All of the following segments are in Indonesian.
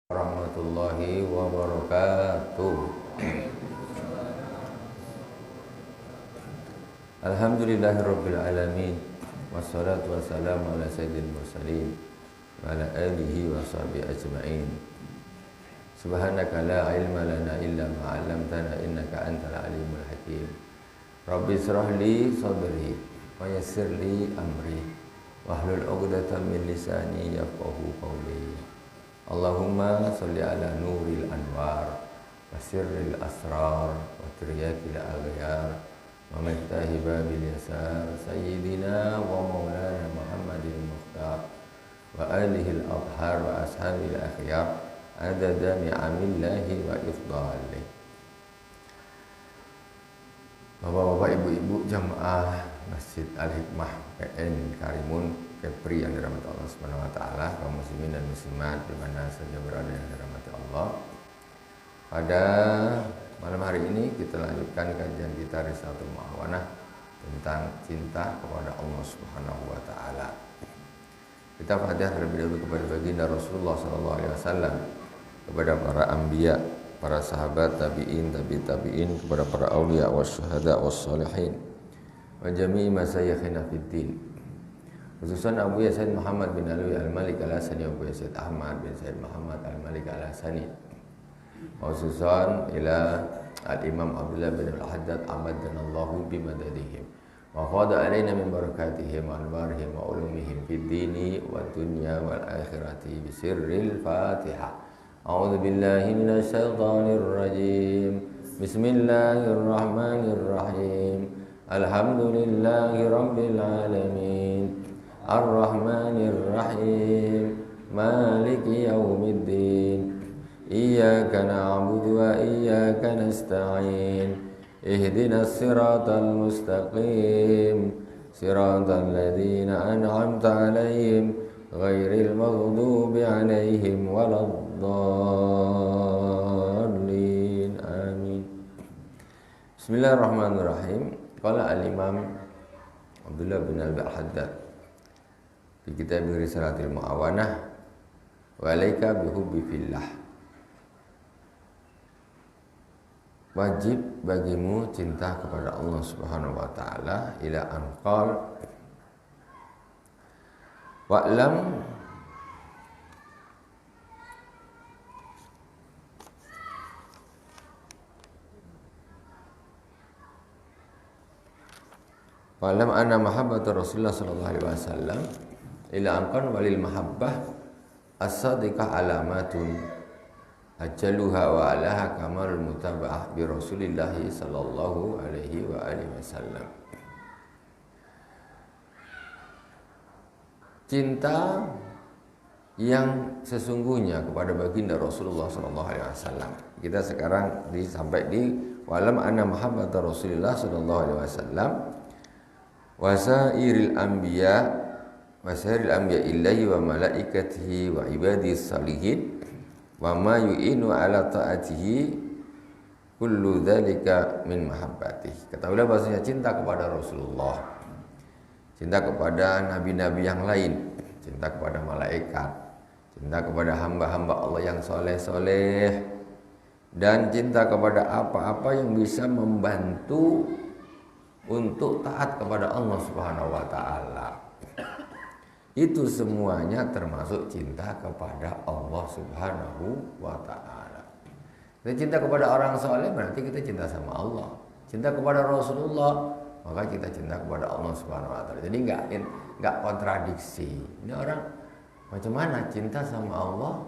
Warahmatullahi wabarakatuh. Alhamdulillahirabbil alamin. Wassalatu wassalamu ala sayyidil mursalin wa ala alihi wa sahbihi ajma'in. Subhanaka la ilma lana illa ma 'allamtana innaka antal alimul hakim. Rabbi israh li sadri wa yassir li amri wahlul 'uqdatam min lisani yafqahu qawli. Allahumma salli ala nuril anwar wa sirril asrar wa tiryakil aghyar wa miftahi babil yasar sayyidina wa maulana Muhammadin mukhtar wa alihi al-athhar wa ashabil akhyar adada ni'amillahi wa ifdalih. Bapak-bapak, ibu-ibu jamaah Masjid Al-Hikmah PN Karimun Kepri yang dirahmati Allah Subhanahu wa taala, kaum muslimin dan muslimat di mana saja berada yang dirahmati Allah. Pada malam hari ini kita lanjutkan kajian kita Risalatul Mu'awanah tentang cinta kepada Allah Subhanahu wa taala. Kita Fatihah terlebih dahulu kepada baginda Rasulullah sallallahu alaihi wasallam, kepada para anbiya, para sahabat, tabi'in, tabi'in, kepada para auliya wasyuhada wassalihin wa jami'i masyayikhina fid din. Khususan Abu Yasin Muhammad bin Alwi Al-Malik Al-Hasani, Abu Yasin Ahmad bin Said Muhammad Al-Malik Al-Hasani. Khususan ila Al-Imam Abdullah bin Al-Haddad amaddanallahu bimadadihim wa qada alaina min barakatihim wa anwarihim wa ulumihim fid dini wa dunya wal akhirati bi sirril Fatihah. A'udzu billahi minasy syaithanir rajim. Bismillahirrahmanirrahim. Alhamdulillahi rabbil alamin. Ar-Rahmanir Rahim. Maliki yaumiddin. Iyyaka na'budu wa iyyaka nasta'in. Ihdinas siratal mustaqim. Siratal ladzina an'amta 'alaihim ghairil maghdubi 'alaihim waladdallin. Amin. Bismillahirrahmanirrahim. Qala al-Imam Abdullah bin Al-Haddad di kitab Risalatul Mu'awanah, wa alaika bihubbi fillah. Wajib bagimu cinta kepada Allah Subhanahu wa taala ila anqal wa'lam wa'lam anna mahabbata Rasulullah sallallahu alaihi wasallam ila anqan walil mahabbah as-sadiqah alamatun ajaluha wa alaha kamalul mutaba'ah bi Rasulillah sallallahu alaihi wa alihi wasallam. Cinta yang sesungguhnya kepada baginda Rasulullah sallallahu alaihi wasallam. Kita sekarang sampai di walam anna mahabbata Rasulillah sallallahu alaihi wasallam wasairil anbiya illahi wa malaikatihi wa ibadis salihin wa ma yu'inu ala ta'atihi kullu dzalika min mahabbatihi. Ketahuilah bahwasanya cinta kepada Rasulullah, cinta kepada nabi-nabi yang lain, cinta kepada malaikat, cinta kepada hamba-hamba Allah yang soleh-soleh, dan cinta kepada apa-apa yang bisa membantu untuk taat kepada Allah Subhanahu wa taala. Itu semuanya termasuk cinta kepada Allah Subhanahu wa ta'ala. Kita cinta kepada orang soleh berarti kita cinta sama Allah. Cinta kepada Rasulullah, maka kita cinta kepada Allah Subhanahu wa ta'ala. Jadi enggak kontradiksi. Ini orang macam mana cinta sama Allah,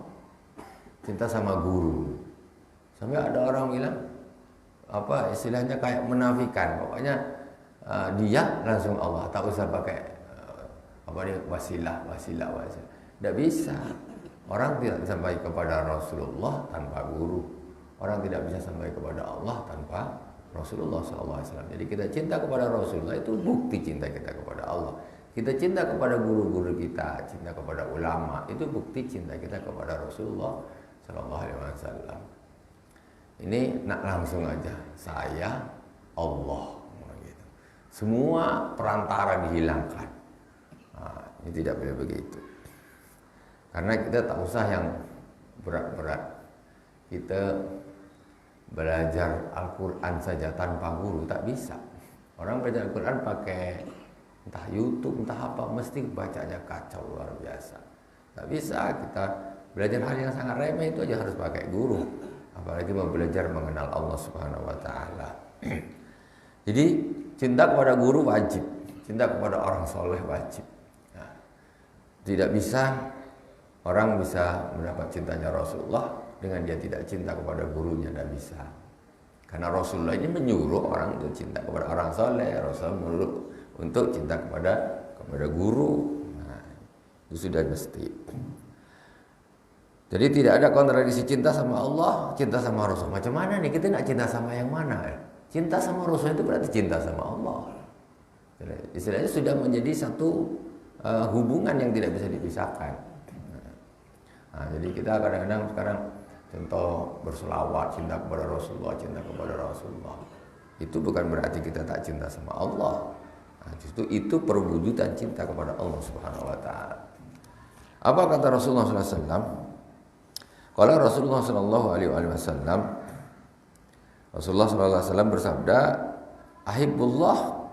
cinta sama guru. Sampai ada orang bilang apa istilahnya kayak menafikan. Pokoknya dia langsung Allah, tak usah pakai wasilah. Tidak bisa. Orang tidak sampai kepada Rasulullah tanpa guru. Orang tidak bisa sampai kepada Allah tanpa Rasulullah SAW. Jadi kita cinta kepada Rasulullah itu bukti cinta kita kepada Allah. Kita cinta kepada guru-guru kita, cinta kepada ulama, itu bukti cinta kita kepada Rasulullah SAW. Ini nak langsung aja, saya Allah. Semua perantara dihilangkan. Ini tidak boleh begitu. Karena kita tak usah yang berat-berat. Kita belajar Al-Quran saja tanpa guru tak bisa. Orang belajar Al-Quran pakai entah YouTube, entah apa, mesti bacanya kacau luar biasa. Tak bisa kita belajar hal yang sangat remeh itu aja harus pakai guru. Apalagi mau belajar mengenal Allah Subhanahu wa taala. Jadi cinta kepada guru wajib, cinta kepada orang soleh wajib. Nah, tidak bisa orang bisa mendapat cintanya Rasulullah dengan dia tidak cinta kepada gurunya, tidak bisa. Karena Rasulullah ini menyuruh orang untuk cinta kepada orang soleh, Rasulullah menyuruh untuk cinta kepada guru. Nah, itu sudah mesti. Jadi tidak ada kontradiksi cinta sama Allah, cinta sama Rasul. Macam mana nih kita nak cinta sama yang mana? Cinta sama Rasul itu berarti cinta sama Allah. Istilahnya sudah menjadi satu hubungan yang tidak bisa dipisahkan. Nah, jadi kita kadang-kadang sekarang contoh berselawat, cinta kepada Rasulullah, cinta kepada Rasulullah. Itu bukan berarti kita tak cinta sama Allah. Nah, justru itu perwujudan cinta kepada Allah Subhanahu wa taala. Apa kata Rasulullah SAW? Kalau Rasulullah SAW, Rasulullah SAW bersabda, "Ahibbullah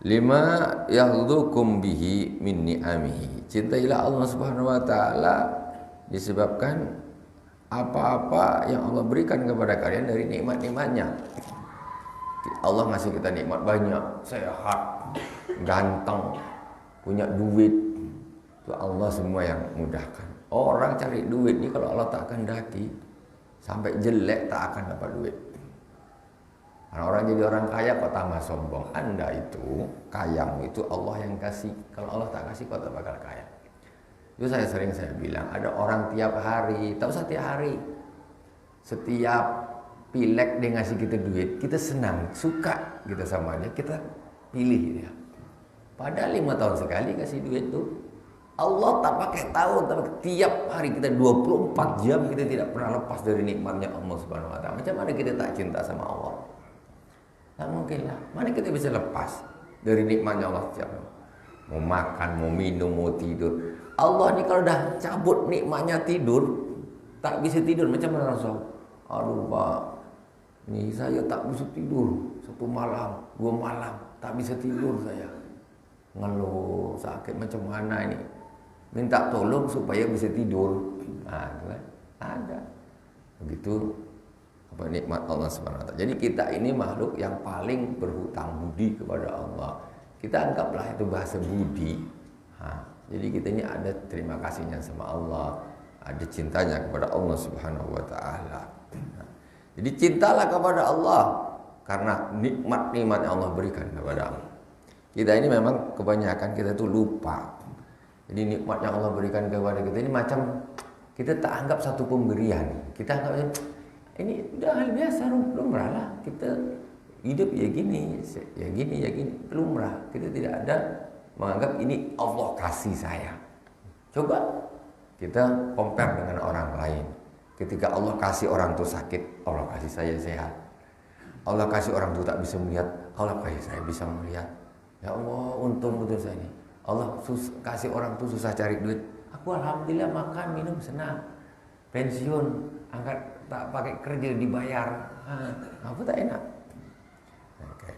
lima yaghdukum bihi min ni'amihi." Cintailah Allah Subhanahu wa taala disebabkan apa-apa yang Allah berikan kepada kalian dari nikmat-nikmatnya. Allah ngasih kita nikmat banyak, sehat, ganteng, punya duit. Itu Allah semua yang mudahkan. Orang cari duit ini kalau Allah tak kehendaki, sampai jelek tak akan dapat duit. Karena orang jadi orang kaya kok tambah sombong. Anda itu, kayamu itu Allah yang kasih. Kalau Allah tak kasih kau tak bakal kaya. Itu saya bilang, ada orang tiap hari, tak usah tiap hari, setiap pilek dia ngasih kita duit, kita senang, suka kita sama dia, kita pilih dia. Padahal 5 tahun sekali kasih duit tuh. Allah tak pakai tahun, tapi tiap hari kita 24 jam kita tidak pernah lepas dari nikmatnya Allah Subhanahu wa taala. Macam mana kita tak cinta sama Allah? Tak mungkin lah. Mana kita bisa lepas dari nikmatnya Allah setiap hari? Mau makan, mau minum, mau tidur. Allah ni kalau dah cabut nikmatnya tidur, tak bisa tidur. Macam mana Rasul? Aduh Pak, ni saya tak bisa tidur 1 malam, 2 malam, tak bisa tidur saya. Ngeluh, sakit macam mana ini? Minta tolong supaya bisa tidur. Nah, kan? Ada. Begitu apa nikmat Allah Subhanahu wa taala. Jadi kita ini makhluk yang paling berhutang budi kepada Allah. Kita anggaplah itu bahasa budi. Jadi kita ini ada terima kasihnya sama Allah, ada cintanya kepada Allah Subhanahu wa taala. Jadi cintalah kepada Allah karena nikmat-nikmat yang Allah berikan kepada Allah. Kita ini memang kebanyakan kita tuh lupa. Jadi nikmat yang Allah berikan kepada kita ini macam kita tak anggap satu pemberian. Kita anggap ini udah hal biasa, lumrah lah. Kita hidup ya gini, lumrah. Kita tidak ada menganggap ini Allah kasih saya. Coba kita compare dengan orang lain. Ketika Allah kasih orang tu sakit, Allah kasih saya sehat. Allah kasih orang tu tak bisa melihat, Allah kasih saya bisa melihat. Ya Allah, untung betul saya ini. Allah kasih orang tu susah cari duit. Aku alhamdulillah makan, minum senang. Pensiun, angkat tak pakai kerja dibayar. Apa tak enak? Okay.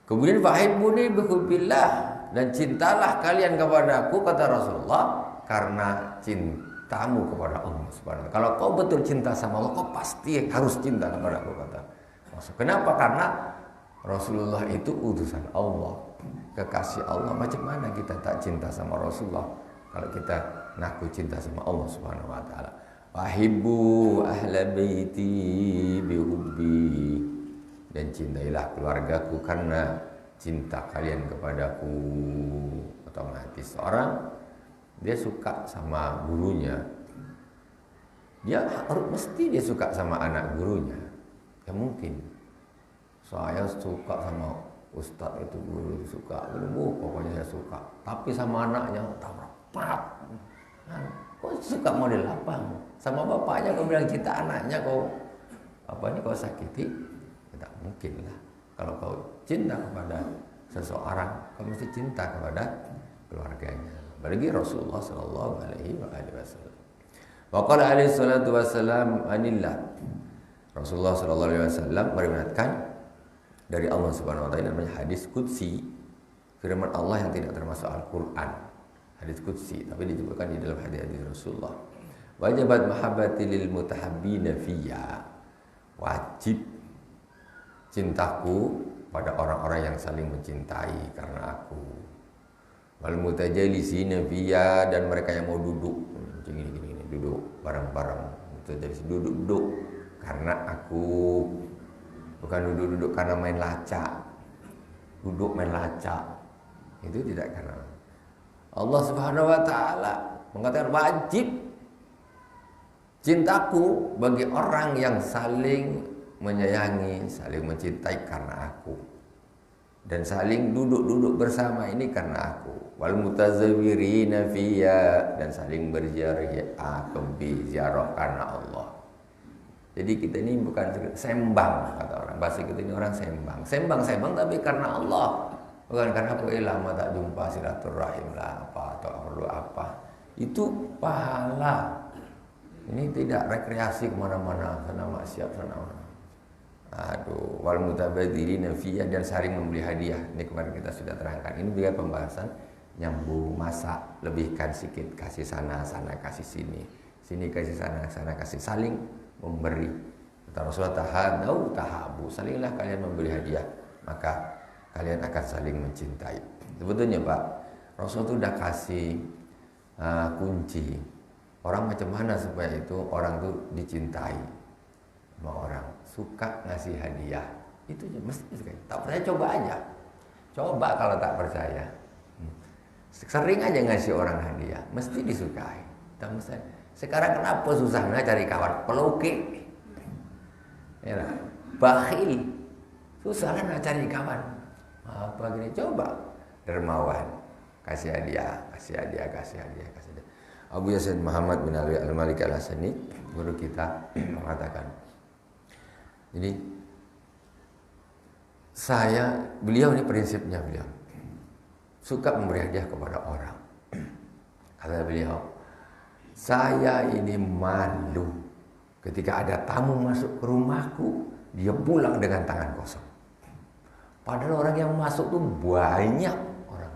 Kemudian fahibbuni bihubbillah, dan cintalah kalian kepadaku kata Rasulullah karena cintamu kepada Allah Subhanahu wa taala. Kalau kau betul cinta sama Allah, kau pasti harus cinta kepada aku kata Rasul. Kenapa? Karena Rasulullah itu utusan Allah, kekasih Allah. Macam mana kita tak cinta sama Rasulullah kalau kita ngaku cinta sama Allah Subhanahu wa taala? Wahibbu ahla baiti bihubbi, dan cintailah keluargaku karena cinta kalian kepadaku. Otomatis orang dia suka sama gurunya, dia mesti dia suka sama anak gurunya. Ya mungkin saya suka sama ustaz itu, guru itu suka, pokoknya saya suka. Tapi sama anaknya tak rapat. Kau suka model apa? Sama bapaknya kau bilang cinta, anaknya kau kau sakiti? Tak mungkin lah. Kalau kau cinta kepada seseorang, kau mesti cinta kepada keluarganya. Apalagi Rasulullah Sallallahu Alaihi Wasallam. Wa qala alaihi salatu wassalam anillah. Rasulullah sallallahu alaihi wasallam meriwayatkan dari Allah Subhanahu wa taala namanya hadis qudsi, firman Allah yang tidak termasuk Al-Qur'an. Hadis qudsi tapi disebutkan di dalam hadis-hadis Rasulullah. Wajibat mahabbati lil mutahabbina fiyya. Wajib cintaku pada orang-orang yang saling mencintai karena aku. Wal mutajalisina fiyya, dan mereka yang mau duduk gini duduk bareng-bareng, duduk karena aku, bukan duduk karena main lacak. Duduk main lacak itu tidak karena Allah Subhanahu wa taala mengatakan wajib cintaku bagi orang yang saling menyayangi, saling mencintai karena aku, dan saling duduk-duduk bersama ini karena aku. Wal mutazawwirina fiyya, dan saling berziarah karena Allah. Jadi kita ini bukan sembang, kata orang. Bahasa kita ini orang sembang. Sembang tapi karena Allah. Bukan karena aku lama tak jumpa silaturahim lah apa atau perlu apa. Itu pahala. Ini tidak rekreasi kemana-mana, sana maksiat sana. Aduh, wal mutabadzirina fiyya, dan saling membeli hadiah. Ini kemarin kita sudah terangkan. Ini juga pembahasan nyambung, masa lebihkan sedikit, kasih sana kasih sini kasih sana kasih, saling memberi. Kata Rasulullah, tahabu, salinglah kalian memberi hadiah, maka kalian akan saling mencintai. Sebetulnya Pak, Rasul itu udah kasih kunci orang macam mana supaya itu orang itu dicintai sama orang, suka ngasih hadiah. Itu mesti suka. Tak percaya coba aja. Coba kalau tak percaya. Sering aja ngasih orang hadiah, mesti disukai. Tak mesti. Sekarang kenapa susahnya cari kawan? Peloke. Ya, bakhil. Susah lah cari kawan. Apa gini, coba dermawan. Kasih hadiah. Abu Yasin Muhammad bin Ali Al-Malik Al-Hasani, guru kita, mengatakan, jadi beliau ini prinsipnya, beliau suka memberi hadiah kepada orang. Kata beliau, saya ini malu ketika ada tamu masuk ke rumahku, dia pulang dengan tangan kosong. Padahal orang yang masuk tuh banyak orang.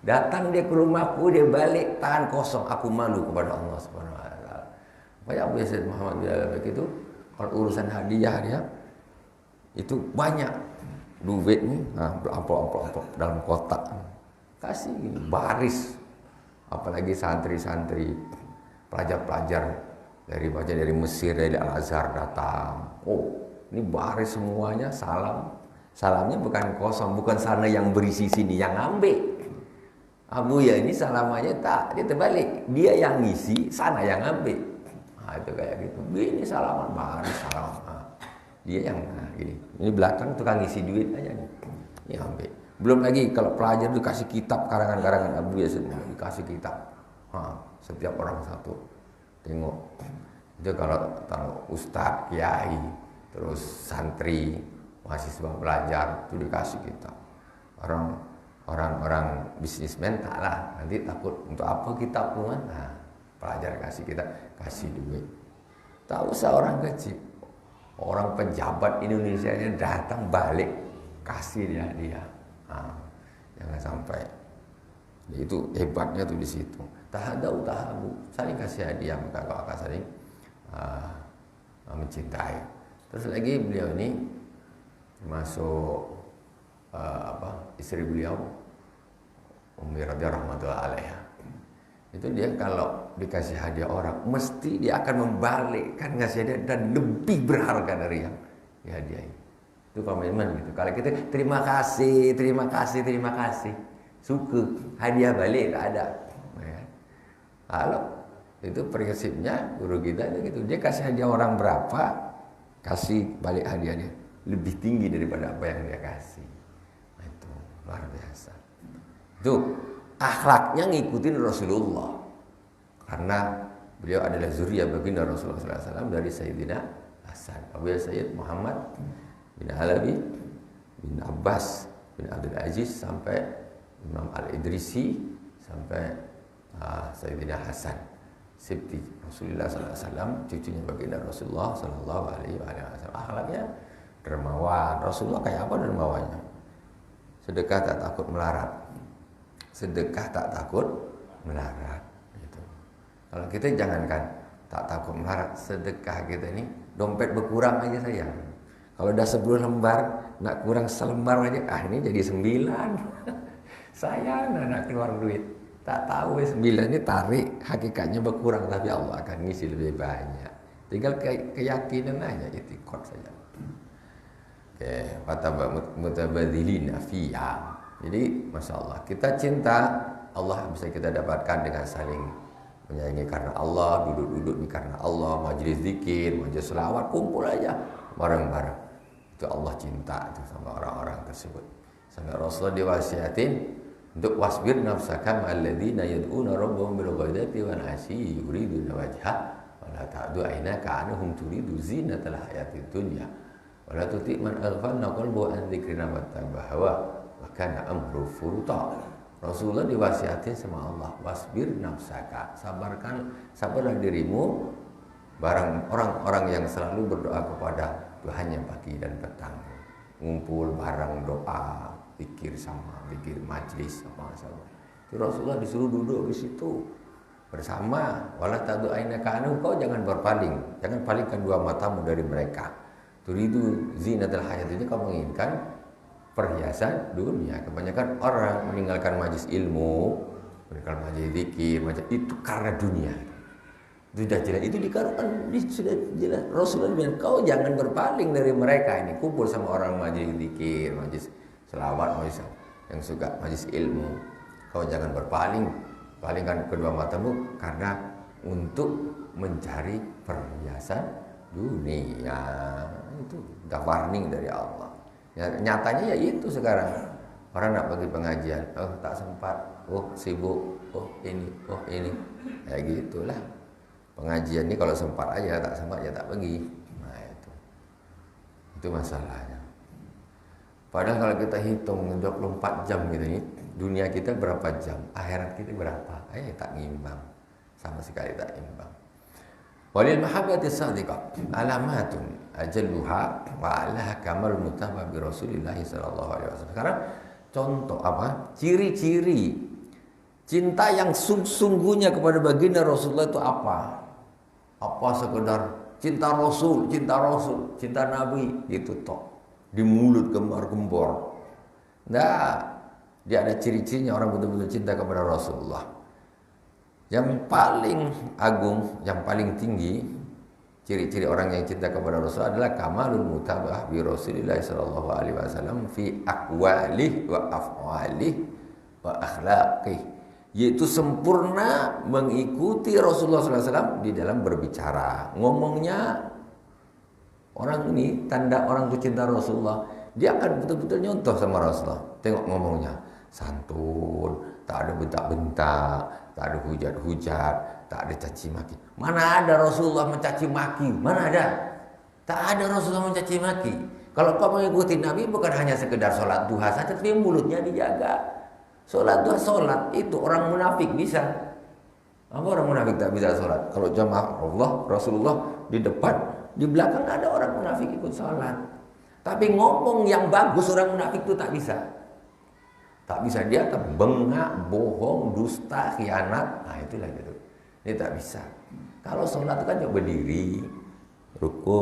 Datang dia ke rumahku, dia balik tangan kosong. Aku malu kepada Allah Subhanahu wa taala. Supaya Abu Yazid Muhammad bin Al itu kalau urusan hadiah dia itu banyak duit nih, amplop dalam kotak. Kasih gini, baris. Apalagi santri-santri, pelajar-pelajar dari Mesir, dari Al-Azhar datang. Oh, ini baris semuanya, salam. Salamnya bukan kosong, bukan sana yang berisi sini yang ambil. Abu ya ini salamannya tak, dia terbalik. Dia yang ngisi, sana yang ambil. Nah, itu kayak gitu. Ini salaman, baris salam. Dia yang gini. Ini belakang tukang ngisi duit aja nih. Ini ambil. Belum lagi kalau pelajar itu kasih kitab karangan-karangan Abu Yazid, dikasih kitab. Setiap orang satu. Tengok. Itu kalau ustadz, kiai, terus santri, mahasiswa belajar itu dikasih kitab. Orang bisnismen tak lah, nanti takut untuk apa kitab tuan. Nah, pelajar kasih kitab, kasih duit. Tak usah orang kecil. Orang pejabat Indonesia ini datang balik kasih dia. Jangan sampai. Itu hebatnya tuh di situ. Tahabu, saling kasih hadiah, maka kau akan saling mencintai. Terus lagi beliau ini masuk istri beliau Ummi radhiyallahu rahmatullah alaiha. Itu dia kalau dikasih hadiah orang, mesti dia akan membalikkan ngasih hadiah dan lebih berharga dari yang dihadiahi. Itu komitmen gitu. Kalau kita terima kasih, suka hadiah balik tak ada. Ya. Kalau itu prinsipnya guru kita itu gitu. Dia kasih hadiah orang berapa, kasih balik hadiahnya lebih tinggi daripada apa yang dia kasih. Nah, itu luar biasa. Itu akhlaknya ngikutin Rasulullah. Karena beliau adalah zuriyah baginda Rasulullah SAW dari Sayyidina Hasan, Abu Sayyid Muhammad bin Alawi bin Abbas bin Abdul Aziz sampai Imam Al-Idrisi sampai Sayyidina Hasan Sibti Rasulullah sallallahu alaihi wasallam, cucunya baginda Rasulullah sallallahu alaihi wasallam. Akhlaknya dermawan. Rasulullah kayak apa dermawannya? Sedekah tak takut melarat. Sedekah tak takut melarat gitu. Kalau kita jangankan tak takut melarat, sedekah kita ini dompet berkurang aja sayang. Kalau udah 10 lembar, nak kurang selembar aja, ini jadi 9. Sayang nak keluar duit. Tak tahu 9 ini tarik, hakikatnya berkurang, tapi Allah akan ngisi lebih banyak. Tinggal keyakinan aja, itikad saja. Oke, mutabadzilina fiha. Jadi, Masya Allah, kita cinta Allah bisa kita dapatkan dengan saling menyayangi karena Allah, duduk-duduk karena Allah, majelis zikir, majelis selawat, kumpul aja bareng-bareng. Itu Allah cinta itu sama orang-orang tersebut. Sampai Rasulullah diwasiatin untuk wasbir nafsaka ma'alladzina yad'una rabbahum bil ghadati wal 'ashyi yuriduna wajha wa la ta'du 'ainaka 'anhum turidu zinatal hayatid dunya wa la tuti' man aghfalna qalbahu an dzikrina wattaba hawa wa kana amru furuta. Rasulullah diwasiatin sama Allah, wasbir nafsaka, sabarlah dirimu barang orang-orang yang selalu berdoa kepada Tuhannya pagi dan petang, ngumpul bareng doa, pikir sama, pikir majlis apa saja. Itu Rasulullah disuruh duduk di situ bersama. Wala tadu ainaka anhum, kau jangan berpaling, jangan palingkan dua matamu dari mereka. Turidu zinatul hayat, ini kau menginginkan perhiasan dunia. Kebanyakan orang meninggalkan majlis ilmu, meninggalkan majlis zikir, itu karena dunia. Itu sudah jelas, itu dikarenakan sudah jelas. Rasulullah bilang, kau jangan berpaling dari mereka ini. Kumpul sama orang majlis zikir, majlis selawat, majlis yang suka majlis ilmu. Kau jangan berpaling, palingkan kedua matamu karena untuk mencari perhiasan dunia. Itu udah warning dari Allah. Ya, nyatanya ya itu sekarang. Orang nak pergi pengajian, oh tak sempat, oh sibuk, oh ini. Ya gitulah. Pengajian ini kalau sempat aja, tak sempat ya tak pergi. Nah itu masalahnya. Padahal kalau kita hitung 24 jam gitu nih, dunia kita berapa jam, akhirat kita berapa? Tak ngimbang, sama sekali tak imbang. Walil mahabbati sadiqah alamatun ajalluha wa alaha kamal mutabah bi Rasulillah sallallahu alaihi wasallam. Sekarang contoh apa? Ciri-ciri cinta yang sungguhnya kepada baginda Rasulullah itu apa? Apa sekedar cinta Rasul, cinta Nabi gitu toh. Di mulut gembar-gembor. Nah, dia ada ciri-cirinya orang betul-betul cinta kepada Rasulullah. Yang paling agung, yang paling tinggi, ciri-ciri orang yang cinta kepada Rasul adalah kamalul mutabah bi Rasulillah sallallahu alaihi wasallam fi aqwalihi wa af'alihi wa akhlaqihi. Yaitu sempurna mengikuti Rasulullah SAW di dalam berbicara. Ngomongnya, orang ini tanda orang itu cinta Rasulullah, dia akan betul-betul nyontoh sama Rasulullah. Tengok ngomongnya, santun, tak ada bentak-bentak, tak ada hujat-hujat, tak ada caci maki. Mana ada Rasulullah mencaci maki? Mana ada? Tak ada Rasulullah mencaci maki. Kalau kau mengikuti Nabi bukan hanya sekedar sholat duha saja, tapi mulutnya dijaga. Sholat duha, sholat itu orang munafik bisa. Apa orang munafik tak bisa sholat? Kalau jamaah Allah, Rasulullah di depan, di belakang ada orang munafik ikut sholat. Tapi ngomong yang bagus orang munafik itu tak bisa. Tak bisa, dia bengak, bohong, dusta, khianat. Nah itulah gitu. Ini tak bisa. Kalau sholat itu kan coba berdiri, ruku,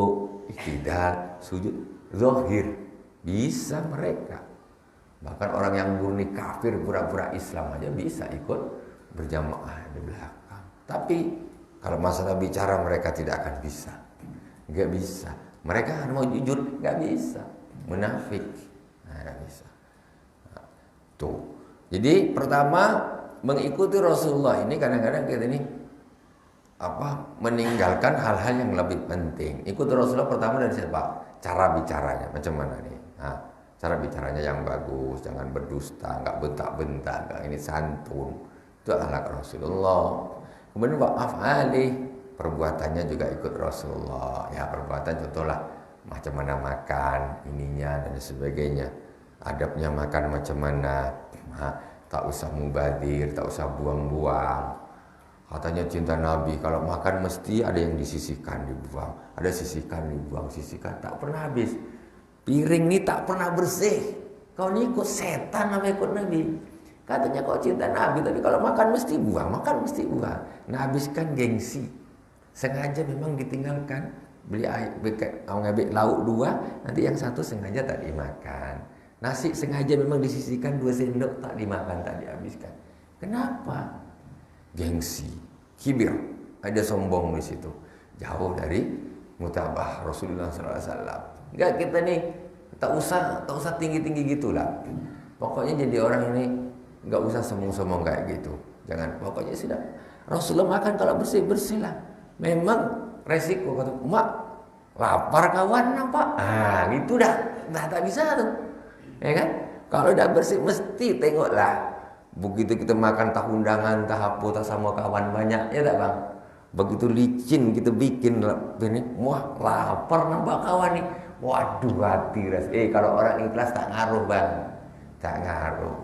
iktidal, sujud, zahir. Bisa mereka. Bahkan orang yang murni kafir pura-pura Islam aja bisa ikut berjamaah di belakang. Tapi kalau masalah bicara mereka tidak akan bisa. Enggak bisa. Mereka mau jujur, enggak bisa. Munafik. Nah, enggak bisa. Nah, tuh. Jadi pertama mengikuti Rasulullah ini kadang-kadang kita ini meninggalkan hal-hal yang lebih penting. Ikuti Rasulullah pertama dari siapa? Cara bicaranya macam mana nih? Nah, cara bicaranya yang bagus, jangan berdusta, enggak bentak-bentak, enggak ini santun. Itu akhlak Rasulullah. Kemudian af'ali, perbuatannya juga ikut Rasulullah. Ya, perbuatan contohlah macam mana makan, ininya dan sebagainya. Adabnya makan macam mana. Tak usah mubadir, tak usah buang-buang. Katanya cinta Nabi, kalau makan mesti ada yang disisihkan, dibuang. Ada sisihkan, dibuang, sisihkan. Tak pernah habis. Piring ini tak pernah bersih. Kau ini ikut setan apa ikut Nabi? Katanya kau cinta Nabi, tapi kalau makan mesti buang. Makan mesti buang. Nah habiskan gengsi. Sengaja memang ditinggalkan. Beli air, ngambil lauk 2, nanti yang 1 sengaja tak dimakan. Nasi sengaja memang disisihkan 2 sendok, tak dimakan, tak dihabiskan. Kenapa? Gengsi, kibir, ada sombong di situ. Jauh dari mutabah Rasulullah SAW. Enggak, kita nih tak usah tinggi-tinggi gitulah. Pokoknya jadi orang ini enggak usah sombong-sombong kayak gitu. Jangan, pokoknya sudah. Rasulullah makan kalau bersih-bersih lah. Memang resiko kata, "Mak, lapar kawan nampak." Ah, gitu dah tak bisa tuh. Ya kan? Kalau udah bersih mesti tengoklah. Begitu kita makan tak undangan, tak apa, tak sama kawan banyak, ya tak bang? Begitu licin kita bikin ini, wah lapar nampak kawan nih. Waduh hati ras. Kalau orang ikhlas tak ngaruh bang, tak ngaruh.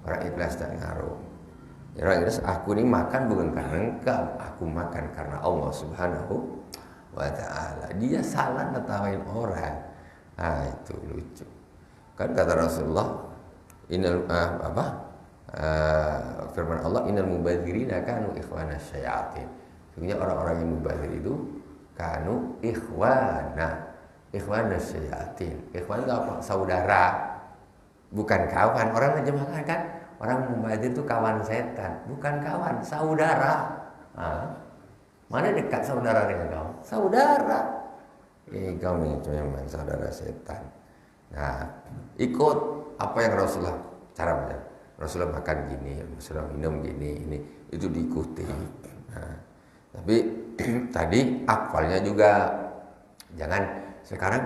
Orang ikhlas tak ngaruh. Ya, orang ikhlas, aku ini makan bukan karena engkau, aku makan karena Allah Subhanahu wa Ta'ala. Dia salah ngetawain orang. Ah itu lucu. Kan kata Rasulullah, inal firman Allah, innal mubadzirina kanu ikhwana syayatin. Sebenarnya orang-orang yang mubadzir itu kanu ikhwana syayatin. Ikhwan itu apa? Saudara, bukan kawan. Orang terjemahkan kan, orang mubadzir itu kawan setan, bukan kawan, saudara. Mana dekat saudara dengan kau? Saudara. Kau memang saudara setan. Nah, ikut apa yang Rasulullah cara macam. Rasulullah makan gini, Rasulullah minum gini, ini itu diikuti. Nah, tapi tadi akwalnya juga jangan. Sekarang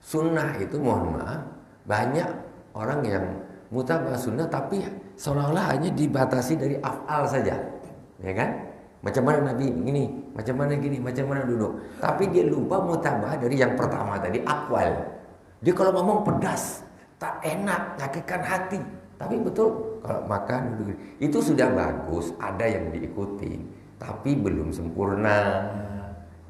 sunnah itu mohon maaf banyak orang yang mutabah sunnah tapi seolah-olah hanya dibatasi dari afal saja, ya kan? Macam mana Nabi ini, macam mana gini, macam mana duduk. Tapi dia lupa mutabah dari yang pertama tadi akwal. Dia kalau ngomong pedas, tak enak, nyakitkan hati. Tapi betul kalau makan itu sudah bagus, ada yang diikuti, tapi belum sempurna,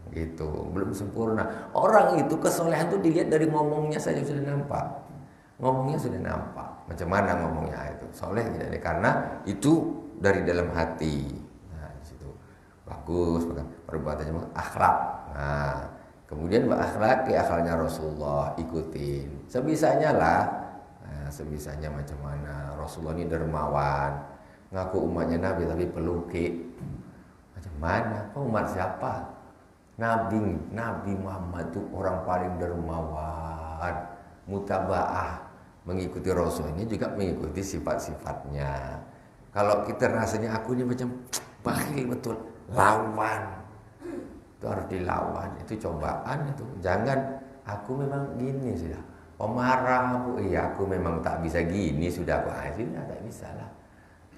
gitu, belum sempurna. Orang itu kesolehan itu dilihat dari ngomongnya saja sudah nampak, ngomongnya sudah nampak. Macam mana ngomongnya itu, soleh tidak? Karena itu dari dalam hati. Nah, di situ bagus, perbuatannya akhlak. Nah, kemudian akhlaknya Rasulullah ikutin, sebisanya lah. Sebisanya macam mana. Rasulullah ini dermawan, ngaku umatnya Nabi tapi peluki. Macam mana? Kau umat siapa? Nabi Muhammad itu orang paling dermawan, mutabaah, mengikuti Rasul ini juga mengikuti sifat-sifatnya. Kalau kita rasanya aku ini macam bakhil betul, lawan. Itu harus dilawan, itu cobaan itu. Jangan aku memang gini sudah. Pemarah aku, iya aku memang tak bisa gini sudah sudah tak bisa lah,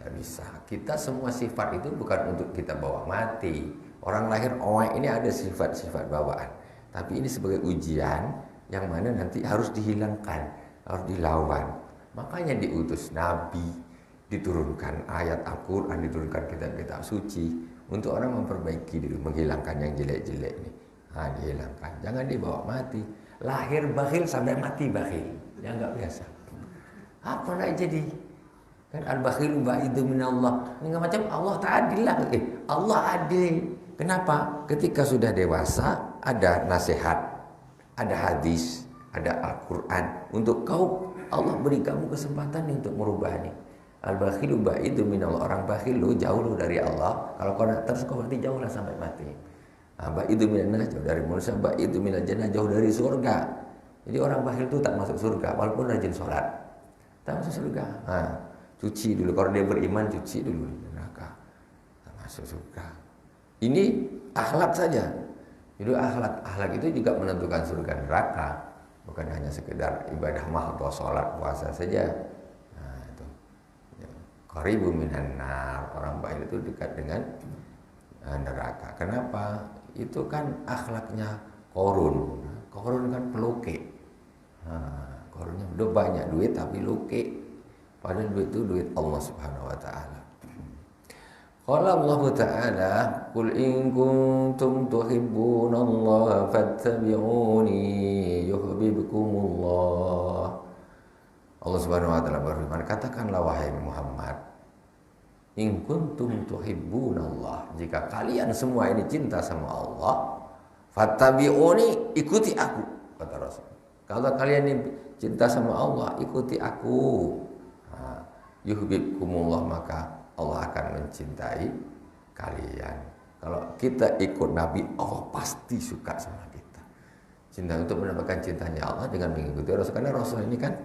tak bisa. Kita semua sifat itu bukan untuk kita bawa mati. Orang lahir ini ada sifat-sifat bawaan, tapi ini sebagai ujian yang mana nanti harus dihilangkan, harus dilawan. Makanya diutus Nabi, diturunkan ayat Al-Quran, diturunkan kitab-kitab suci untuk orang memperbaiki diri, menghilangkan yang jelek-jelek ini. Dihilangkan, jangan dibawa mati. Lahir bakhil sampai mati bakhil, yang enggak biasa. Apa nak jadi? Kan al-bakhilu ba'idu minallah. Enggak macam Allah tak adil lah. Allah adil. Kenapa? Ketika sudah dewasa ada nasihat, ada hadis, ada Al-Quran. Untuk kau, Allah beri kamu kesempatan untuk merubah ini. Al-bakhilu ba'idu minallah. Orang bakhil lu jauh lu dari Allah. Kalau kau nak terus kau mati jauh lah sampai mati. Ba'idu minannah, jauh dari manusia, ba'idu minal jannah, jauh dari surga. Jadi orang bakhil itu tak masuk surga walaupun rajin sholat, tak masuk surga. Cuci dulu, kalau dia beriman cuci dulu di neraka, tak masuk surga. Ini akhlak saja. Jadi akhlak itu juga menentukan surga neraka, bukan hanya sekedar ibadah mahdhah, sholat, puasa saja. Nah itu qaribu minan nar, orang bakhil itu dekat dengan neraka. Kenapa? Itu kan akhlaknya Korun. Korun kan peluki. Korunnya udah banyak duit tapi luki. Padahal duit itu duit Allah Subhanahu wa Ta'ala. Qala Allah Ta'ala, "Qul in kuntum tuhibbunallaha fattabi'uni yuhibbukumullah." Allah Subhanahu wa taala berfirman, katakanlah wahai Muhammad, in kuntum tuhibbunallah, jika kalian semua ini cinta sama Allah, fattabi'uni, ikuti aku, kata Rasul. Kalau kalian ini cinta sama Allah, ikuti aku. Nah, yuhibbukumullah, maka Allah akan mencintai kalian. Kalau kita ikut Nabi, Allah pasti suka sama kita. Cinta untuk mendapatkan cintanya Allah dengan mengikuti Rasul. Karena Rasul ini kan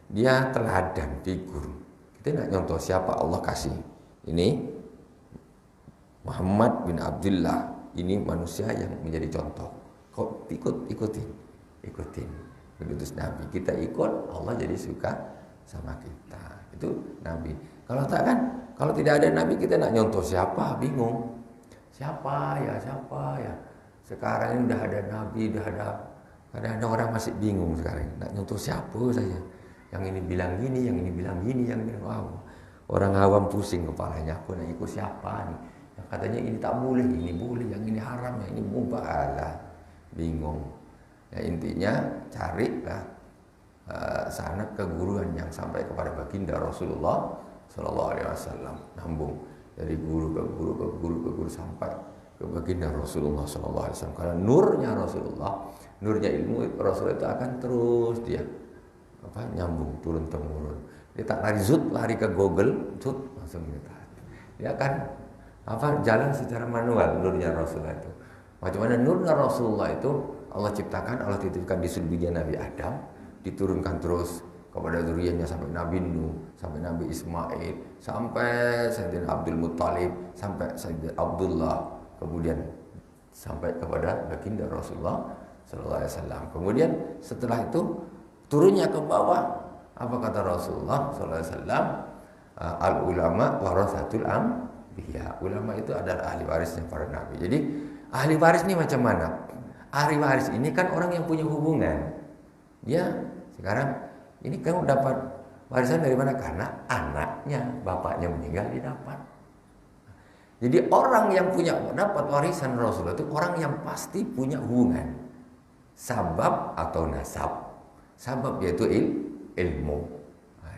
dia teladan, figur. Kita nak nyontoh siapa Allah kasih. Ini Muhammad bin Abdullah, ini manusia yang menjadi contoh. Kok ikutin. Begitu Nabi, kita ikut, Allah jadi suka sama kita. Itu Nabi. Kalau tak kan, kalau tidak ada Nabi, kita nak nyontoh siapa, bingung. Siapa ya. Sekarang ini udah ada Nabi, udah ada. Kadang-kadang orang masih bingung sekarang. Nak nyontoh siapa saja. Yang ini bilang gini, yang ini bilang gini, yang ini wow. Orang awam pusing kepalanya. Aku nak ikut siapa nih? Yang katanya ini tak boleh, ini boleh, yang ini haram, yang ini mubah. Alah, bingung. Ya intinya carilah sanad keguruan yang sampai kepada baginda Rasulullah Sallallahu Alaihi Wasallam, nyambung dari guru ke guru sampai ke baginda Rasulullah Sallallahu Alaihi Wasallam. Karena nurnya Rasulullah, nurnya ilmu Rasul itu akan terus dia nyambung turun temurun. Dia tak lari ke Google, langsung dia akan jalan secara manual nurnya Rasulullah itu. Macam mana nurnya Rasulullah itu Allah ciptakan, Allah titipkan di sulbinya Nabi Adam, diturunkan terus kepada zuriyahnya sampai Nabi Nuh, sampai Nabi Ismail, sampai Sayyidina Abdul Muttalib, sampai Sayyidina Abdullah, kemudian sampai kepada baginda Rasulullah Sallallahu Alaihi Wasallam. Kemudian setelah itu turunnya ke bawah, apa kata Rasulullah Sallallahu Alaihi Wasallam? Al ulama warasatul anbiya. Ulama itu adalah ahli warisnya para nabi. Jadi ahli waris ini macam mana? Ahli waris ini kan orang yang punya hubungan. Dia sekarang ini kamu dapat warisan dari mana? Karena anaknya, bapaknya meninggal, dia dapat. Jadi orang yang dapat warisan Rasulullah itu orang yang pasti punya hubungan, sabab atau nasab. Sabab yaitu ilmu.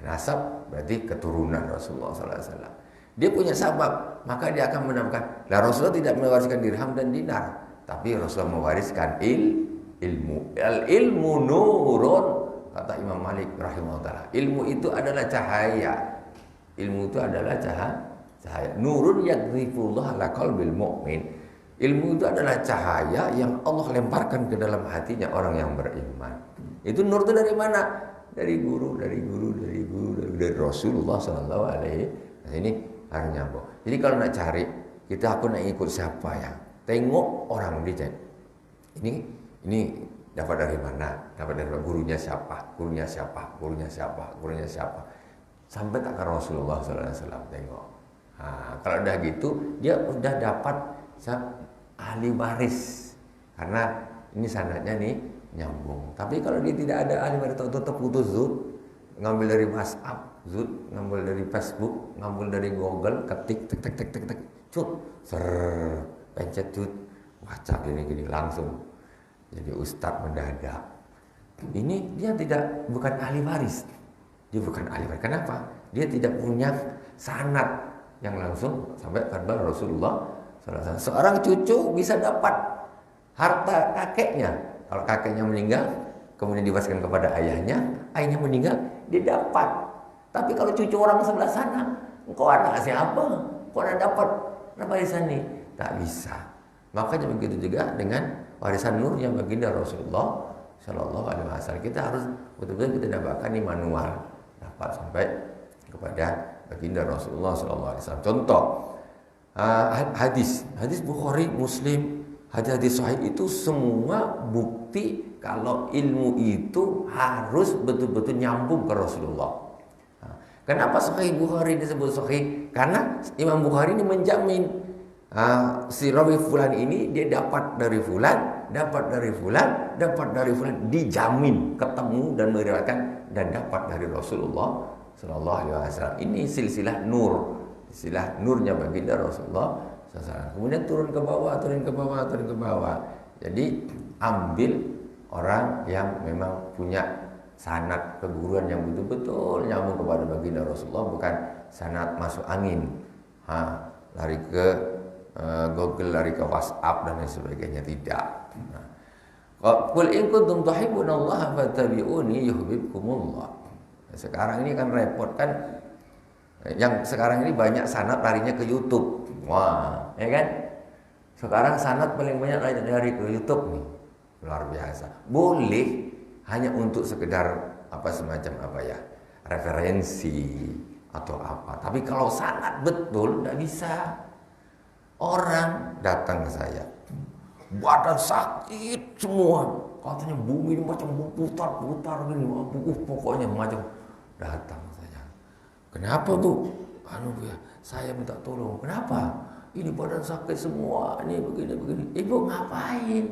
Nasab berarti keturunan Rasulullah SAW. Dia punya sabab, maka dia akan mendapatkan. Nah, Rasulullah tidak mewariskan dirham dan dinar, tapi Rasulullah mewariskan ilmu. Al-ilmu nurun, kata Imam Malik rahimahullah. Ilmu itu adalah cahaya. Ilmu itu adalah cahaya. Nurun yadrifullah ala qalbil mu'min. Ilmu itu adalah cahaya yang Allah lemparkan ke dalam hatinya orang yang beriman. Itu nur itu dari mana? Dari guru, dari Rasulullah sallallahu alaihi wasallam. Ini harus nyambung. Jadi kalau nak cari, aku nak ikut siapa ya? Tengok orang dicek. Ini dapat dari mana? Dapat dari gurunya siapa? Sampai tak ke Rasulullah sallallahu alaihi wasallam, tengok. Kalau udah gitu, dia udah dapat ahli waris. Karena ini sanadnya nih nyambung. Tapi kalau dia tidak ada ahli waris, tetap putus zut, ngambil dari WhatsApp, zut, ngambil dari Facebook, ngambil dari Google, ketik, tek, pencet zut, WhatsApp gini langsung jadi ustadz mendadak. Ini dia bukan ahli waris. Dia bukan ahli waris. Kenapa? Dia tidak punya sanad yang langsung sampai kepada Rasulullah SAW. Seorang cucu bisa dapat harta kakeknya. Kalau kakeknya meninggal, kemudian diwariskan kepada ayahnya meninggal, dia dapat. Tapi kalau cucu orang sebelah sana, engkau anak siapa? Kau nak dapat warisan ini? Tak bisa. Makanya begitu juga dengan warisan nurnya baginda Rasulullah Sallallahu Alaihi Wasallam. Kita harus betul-betul kita dapatkan ini manual, dapat sampai kepada baginda Rasulullah Sallallahu Alaihi Wasallam. Contoh hadis Bukhari, Muslim, hadis sahih itu semua bukti kalau ilmu itu harus betul-betul nyambung ke Rasulullah. Kenapa Sahih Bukhari disebut sahih? Karena Imam Bukhari ini menjamin si rawi fulan ini dia dapat dari fulan, dijamin ketemu dan meriwayatkan dan dapat dari Rasulullah Sallallahu Alaihi Wasallam. Ini silsilah nur istilah nurnya baginda Rasulullah SAW. Kemudian turun ke bawah, turun ke bawah, turun ke bawah. Jadi ambil orang yang memang punya sanad keguruan yang betul-betul nyambung kepada baginda Rasulullah, bukan sanad masuk angin. Lari ke Google, lari ke WhatsApp dan lain sebagainya, tidak. Qul in kuntum tuhibbunallaha fattabi'uni yuhibbukumullah. Sekarang ini kan repot kan. Yang sekarang ini banyak sanad larinya ke YouTube. Wah, ya kan? Sekarang sanad paling banyak lari ke YouTube nih. Luar biasa. Boleh hanya untuk sekedar semacam referensi atau apa. Tapi kalau sanad betul tidak bisa. Orang datang ke saya, badan sakit semua, katanya bumi ini macam putar-putar gini, pokoknya macam. Datang saya, kenapa Bu? Saya minta tolong. Kenapa? Ini badan sakit semua, ini begini. Ibu ngapain?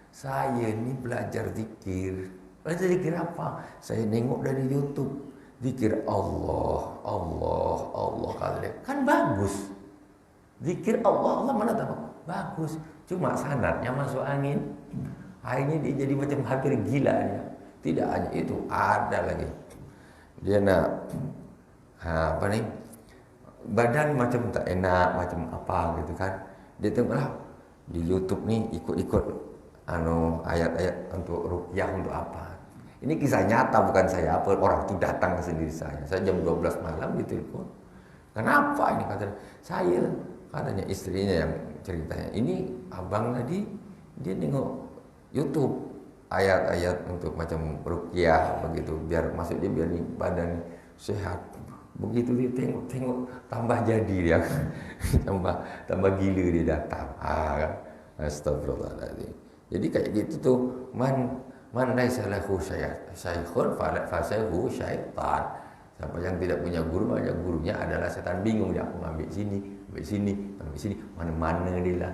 Saya ini belajar zikir. Belajar zikir apa? Saya nengok dari YouTube, zikir Allah kali. Kan bagus. Zikir Allah mana tahu? Bagus. Cuma sanadnya masuk angin. Akhirnya dia jadi macam hampir gila dia. Tidak hanya itu, ada lagi. Dia nak badan macam tak enak, macam apa gitu kan. Dia tengoklah di YouTube nih ikut-ikut ayat-ayat untuk ruqyah untuk apa. Ini kisah nyata, bukan saya orang itu datang ke sendiri saya. Saya jam 12 malam ditelepon. Kenapa ini katanya istrinya yang ceritanya. Ini abang tadi dia nengok YouTube ayat-ayat untuk macam ruqyah begitu, biar maksudnya biar nih badan sehat. Begitu dia tengok tambah jadi dia. tambah gila dia datang. Astagfirullahaladzim. Jadi kayak gitu tuh, man laisa lahu syaikhun fasahu syaitan. Siapa yang tidak punya guru, hanya gurunya adalah setan. Bingung dia, aku ambil sini, mana-mana dia lah.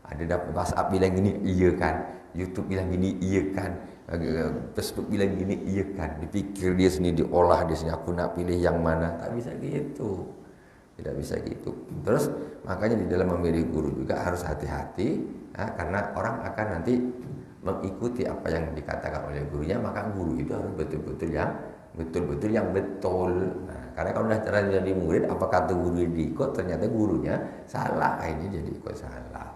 Ada dapat WhatsApp bilang gini, iya kan. YouTube bilang gini, iya kan. Facebook bilang gini, iya kan. Dipikir dia sendiri, diolah dia sendiri. Aku nak pilih yang mana? Tak bisa gitu. Tidak bisa gitu. Terus makanya di dalam memilih guru juga harus hati-hati, karena orang akan nanti mengikuti apa yang dikatakan oleh gurunya. Maka guru itu harus betul-betul yang betul. Nah, karena kalau sudah jadi murid, apa kata guru diikut, ternyata gurunya salah, akhirnya jadi ikut salah.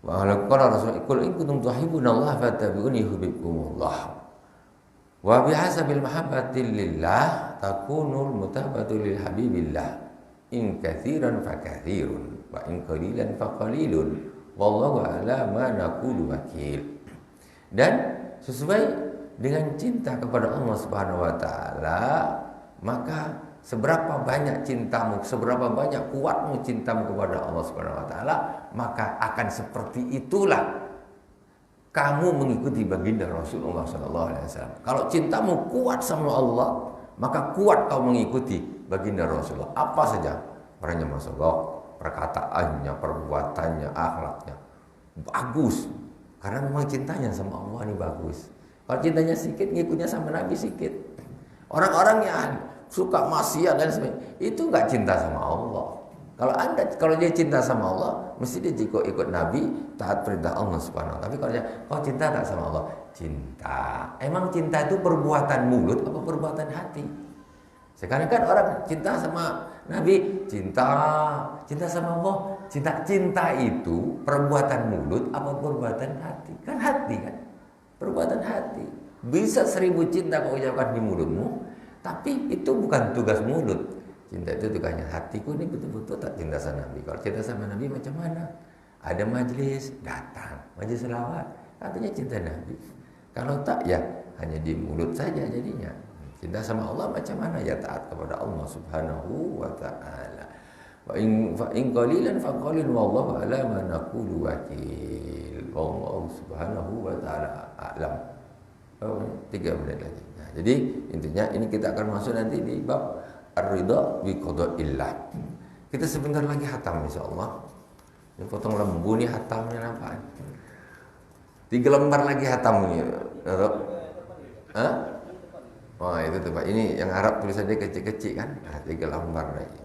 Kalau Rasul qul in kuntum tuhibbunallaha fattabi'uni yuhibbukumullah. Wa bihasabil mahabbati lillah takunul mutabatu lil habibillah. In katsiran fa katsirun wa in qalilan fa qalilun. Wallahu ala ma naqulu wakil. Dan sesuai dengan cinta kepada Allah Subhanahu wa taala, maka seberapa banyak cintamu, seberapa banyak kuatmu cintamu kepada Allah Subhanahu wa taala, maka akan seperti itulah kamu mengikuti baginda Rasulullah sallallahu alaihi wasallam. Kalau cintamu kuat sama Allah, maka kuat kau mengikuti baginda Rasulullah. Apa saja orangnya, masyaallah, perkataannya, perbuatannya, akhlaknya bagus. Karena memang cintanya sama Allah ini bagus. Kalau cintanya sedikit, ngikutnya sama Nabi sedikit. Orang-orang yang suka maksiat dan sebagainya, itu enggak cinta sama Allah. Kalau dia cinta sama Allah, mesti dia ikut Nabi, taat perintah Allah Subhanahu wa taala. Tapi kalau dia cinta tak sama Allah, cinta. Emang cinta itu perbuatan mulut apa perbuatan hati? Sekarang kan orang cinta sama Nabi, cinta sama Allah. Cinta itu perbuatan mulut apa perbuatan hati? Kan hati kan? Perbuatan hati. Bisa 1000 cinta kau ucapkan di mulutmu, tapi itu bukan tugas mulut. Cinta itu tugasnya hatiku ini betul-betul tak cinta sama Nabi. Kalau cinta sama Nabi macam mana? Ada majlis, datang. Majlis selawat, katanya cinta Nabi. Kalau tak, ya hanya di mulut saja jadinya. Cinta sama Allah macam mana? Ya taat kepada Allah Subhanahu wa ta'ala. Wa in qalilan fa qalil wallahu ala ma naqulu wakil. Wallahu Subhanahu wa ta'ala a'lam. 3 menit lagi. Nah, jadi intinya ini kita akan masuk nanti di bab ar-ridha bi qada'illah. Kita sebentar lagi khatam insyaallah. Ini potong lembu nih khatamnya nampak. 3 lembar lagi khatamnya. Oh itu tuh Pak. Ini yang Arab tulisannya kecil-kecil kan. Nah, 3 lembar lagi.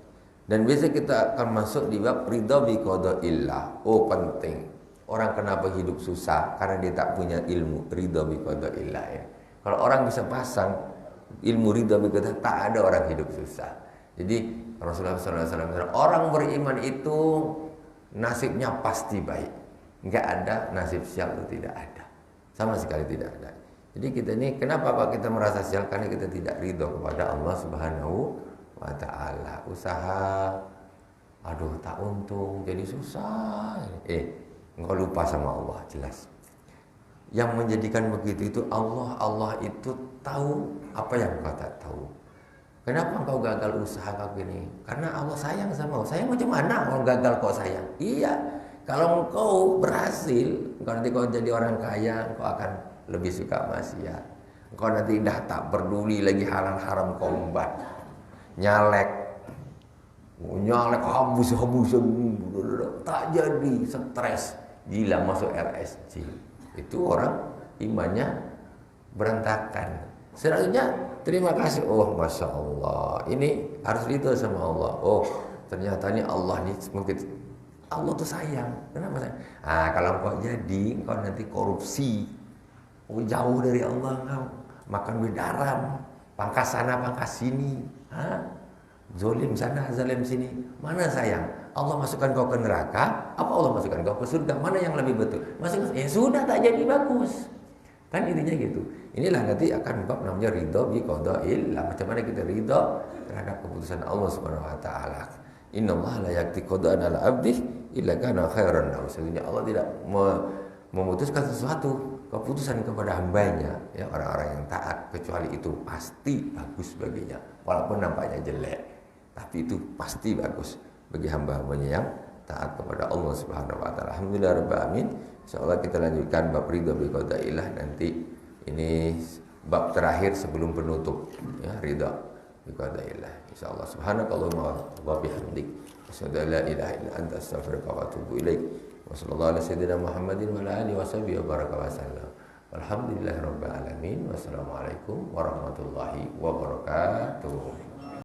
Dan biasa kita akan masuk di bab ridha bi qadaillah. Oh, penting. Orang kenapa hidup susah? Karena dia tak punya ilmu ridha bi qadaillah ya. Kalau orang bisa pasang ilmu ridha bi qadaillah, tak ada orang hidup susah. Jadi Rasulullah SAW, orang beriman itu nasibnya pasti baik. Enggak ada nasib sial, itu tidak ada. Sama sekali tidak ada. Jadi kita ini kenapa Pak kita merasa sial? Karena kita tidak ridho kepada Allah Subhanahu wa ta'ala. Usaha, aduh tak untung, jadi susah. Engkau lupa sama Allah, jelas. Yang menjadikan begitu itu Allah. Allah itu tahu apa yang kau tak tahu. Kenapa engkau gagal usaha kau gini? Karena Allah sayang sama kau. Sayang macam mana kalau gagal kau sayang? Iya, kalau engkau berhasil, engkau nanti kau jadi orang kaya, engkau akan lebih suka maksiat. Engkau nanti dah tak peduli lagi halal haram kau umbat. Nyalek habis tak jadi, stres, gila masuk RSC. Itu orang imannya berantakan. Selanjutnya terima kasih, oh masya Allah, ini harus ridho sama Allah. Oh ternyata ini Allah nih mungkin Allah tuh sayang. Kenapa sayang? Kalau engkau jadi, engkau nanti korupsi, jauh dari Allah, engkau makan bedaram, pangkas sana pangkas sini, zolim sana zalim sini, mana sayang? Allah masukkan kau ke neraka, apa Allah masukkan kau ke surga? Mana yang lebih betul? Ya sudah, tak jadi bagus. Kan intinya gitu. Inilah nanti akan bab namanya ridho bi qadaillah. Macam mana kita ridho terhadap keputusan Allah Subhanahu wa taala. Innallaha la yaqdi qada'an 'ala 'abdihi illa kana khairan lahu. Sesungguhnya Allah tidak memutuskan sesuatu keputusan kepada hambanya, ya orang-orang yang taat, kecuali itu pasti bagus baginya. Walaupun nampaknya jelek, tapi itu pasti bagus bagi hamba-hambanya yang taat kepada Allah Subhanahu wa taala. Alhamdulillah rabbil alamin. Insyaallah kita lanjutkan bab ridha bi qadaillah nanti. Ini bab terakhir sebelum penutup, ya, ridha bi qadaillah. Insyaallah subhanakallahumma wa bihamdik asyhadu an la ilaha illa anta astaghfiruka wa atubu ilaik. Wa sallallahu ala sayyidina Muhammadin wa ala alihi washabihi wa baraka wa sallam. Alhamdulillahirabbil alamin. Wassalamualaikum warahmatullahi wabarakatuh.